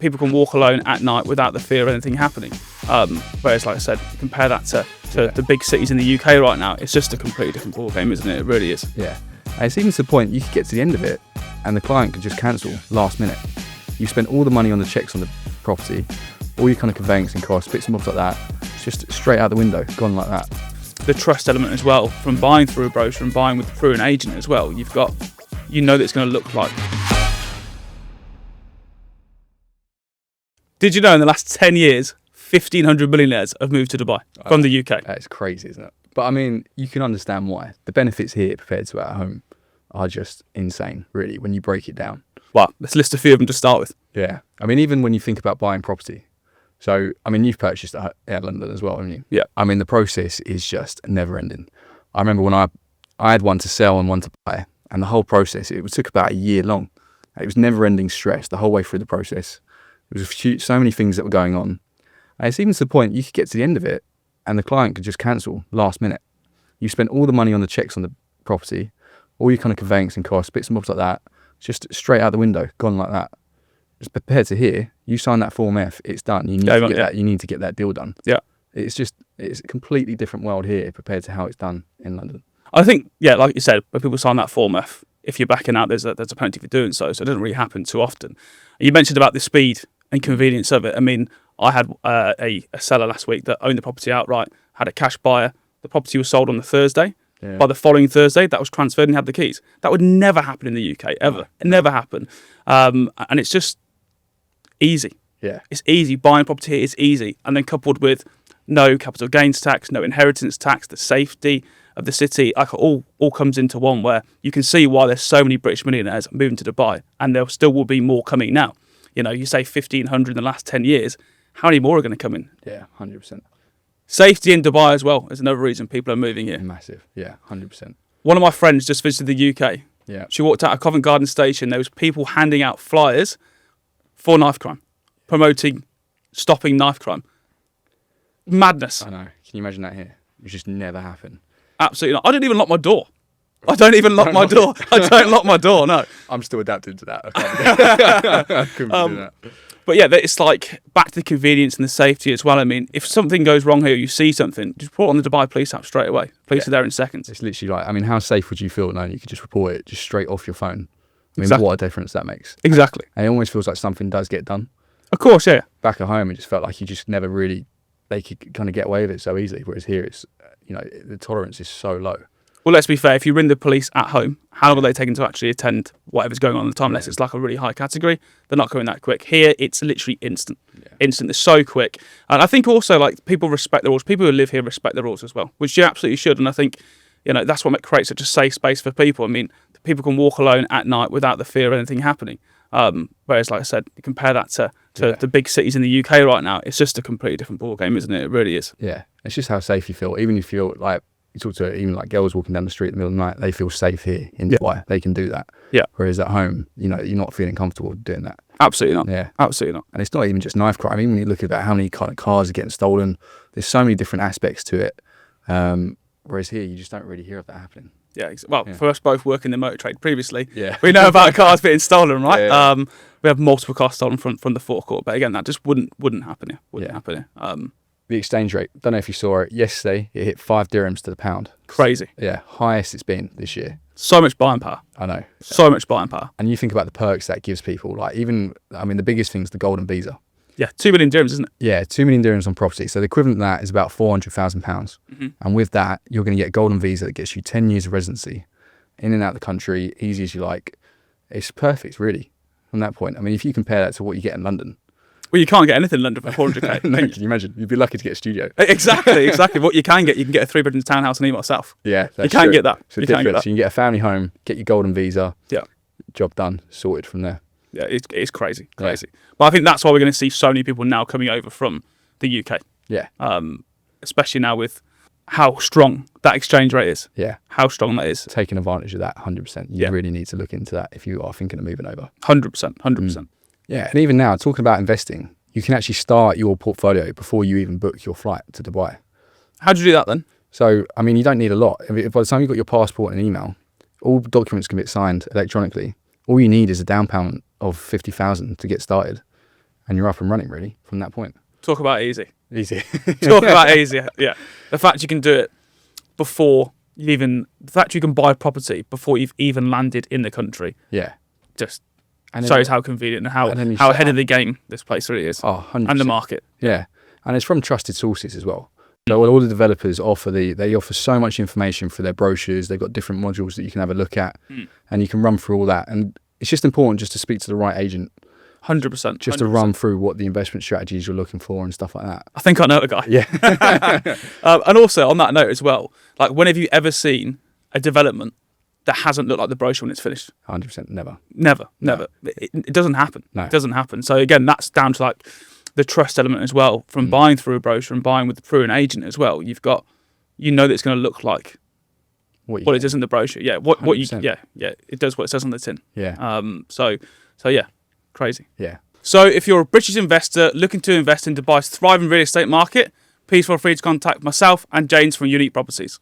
people can walk alone at night without the fear of anything happening. Whereas, like I said, compare that to the big cities in the UK right now, it's just a completely different ballgame, isn't it? It really is. Yeah. And it's even to the point you could get to the end of it and the client could just cancel last minute. You spent all the money on the checks on the property, all your kind of conveyancing costs, bits and bobs like that, it's just straight out the window, gone like that. The trust element as well, from buying through a brochure and buying through an agent as well, you know that it's going to look like. Did you know in the last 10 years, 1,500 millionaires have moved to Dubai from the UK? That's crazy, isn't it? But I mean, you can understand why. The benefits here compared to at home are just insane, really, when you break it down. Well, let's list a few of them to start with. Yeah. I mean, even when you think about buying property. So, I mean, you've purchased at London as well, haven't you? Yeah. I mean, the process is just never ending. I remember when I had one to sell and one to buy, and the whole process, it took about a year long. It was never ending stress the whole way through the process. There was so many things that were going on. And it's even to the point you could get to the end of it and the client could just cancel last minute. You spent all the money on the checks on the property, all your kind of conveyancing costs, bits and bobs like that, just straight out the window, gone like that. Just compared to here, you sign that Form F, it's done. You need to get that deal done. Yeah. It's a completely different world here compared to how it's done in London. I think, yeah, like you said, when people sign that Form F, if you're backing out, there's a penalty for doing so. So it doesn't really happen too often. You mentioned about the speed and convenience of it. I mean, I had a seller last week that owned the property outright, had a cash buyer. The property was sold on the Thursday. Yeah. By the following Thursday, that was transferred and had the keys. That would never happen in the UK, ever. No. It never happen. And it's just easy. Yeah. It's easy. Buying property here is easy. And then coupled with no capital gains tax, no inheritance tax, the safety of the city, like all comes into one, where you can see why there's so many British millionaires moving to Dubai, and there still will be more coming now. You know, you say 1,500 in the last 10 years. How many more are going to come in? Yeah, 100%. Safety in Dubai as well is another reason people are moving here. Massive. Yeah, 100%. One of my friends just visited the UK. Yeah. She walked out of Covent Garden Station. There was people handing out flyers for knife crime, promoting stopping knife crime. Madness. I know. Can you imagine that here? It just never happen. Absolutely not. I don't even lock my door. I don't lock my door, no. I'm still adapted to that. I couldn't do that. But yeah, it's like back to the convenience and the safety as well. I mean, if something goes wrong here, you see something, just report on the Dubai police app straight away. Police are there in seconds. It's literally like, I mean, how safe would you feel knowing you could just report it just straight off your phone? I mean, exactly. What a difference that makes. Exactly. And it almost feels like something does get done. Of course, yeah. Back at home, it just felt like you just never really, they could kind of get away with it so easily. Whereas here, it's, the tolerance is so low. Well, let's be fair. If you ring the police at home, how long are they taking to actually attend whatever's going on at the time? Unless it's like a really high category, they're not going that quick. Here, it's literally instant. Yeah. Instant. It's so quick. And I think also, like, people respect the rules. People who live here respect the rules as well, which you absolutely should. And I think, that's what creates such a safe space for people. I mean, people can walk alone at night without the fear of anything happening. Whereas, like I said, you compare that to the big cities in the UK right now, it's just a completely different ballgame, isn't it? It really is. Yeah. It's just how safe you feel. Even if you feel like, you talk to even like girls walking down the street in the middle of the night, they feel safe here in Dubai. They can do that. Yeah. Whereas at home, you're not feeling comfortable doing that. Absolutely not. Yeah. Absolutely not. And it's not even just knife crime. Even when you look at how many kind of cars are getting stolen, there's so many different aspects to it. Whereas here, you just don't really hear of that happening. Yeah. For us both working in the motor trade previously, we know about cars being stolen, right? Yeah. We have multiple cars stolen from the forecourt, but again, that just wouldn't happen here. Wouldn't happen here. The exchange rate, don't know if you saw it yesterday, it hit 5 dirhams to the pound. Crazy. Yeah, highest it's been this year. So much buying power. I know. So much buying power. And you think about the perks that gives people, like the biggest thing's the golden visa. Yeah, 2 million dirhams, isn't it? Yeah, 2 million dirhams on property. So the equivalent of that is about £400,000. Mm-hmm. And with that, you're going to get a golden visa that gets you 10 years of residency in and out of the country, easy as you like. It's perfect, really, from that point. I mean, if you compare that to what you get in London. Well, you can't get anything in London for 400k. No, can you imagine? You'd be lucky to get a studio. Exactly. What you can get a 3-bedroom townhouse in Emo South. Yeah, that's you can true. Get that. So you can get that. So you can get a family home, get your golden visa. Yeah. Job done, sorted from there. Yeah, it's crazy. Yeah. But I think that's why we're going to see so many people now coming over from the UK. Yeah. Especially now with how strong that exchange rate is. Yeah. How strong that is. Taking advantage of that 100%. You really need to look into that if you are thinking of moving over. 100%. Yeah, and even now, talking about investing, you can actually start your portfolio before you even book your flight to Dubai. How do you do that then? So, I mean, you don't need a lot. By the time you've got your passport and email, all documents can be signed electronically. All you need is a down payment of 50,000 to get started. and you're up and running really from that point. Talk about easy. Easy. Talk about easy. Yeah. The fact you can do it before the fact you can buy property before you've even landed in the country. Yeah. Just And shows how convenient and how ahead of the game this place really is. Oh, 100%. And the market. Yeah. And it's from trusted sources as well. So all the developers they offer so much information for their brochures. They've got different modules that you can have a look at, and you can run through all that. And it's just important just to speak to the right agent. 100%. Just to run through what the investment strategies you're looking for and stuff like that. I think I know a guy. Yeah. And also on that note as well, like when have you ever seen a development that hasn't looked like the brochure when it's finished? 100%. Never. Never. No. It doesn't happen. No. It doesn't happen. So again, that's down to like the trust element as well, from buying through a brochure and buying through an agent as well. You've got, that it's going to look like what it does in the brochure. Yeah. What you, 100%. yeah. It does what it says on the tin. Yeah. So yeah, crazy. Yeah. So if you're a British investor looking to invest in Dubai's thriving real estate market, please feel free to contact myself and James from Unique Properties.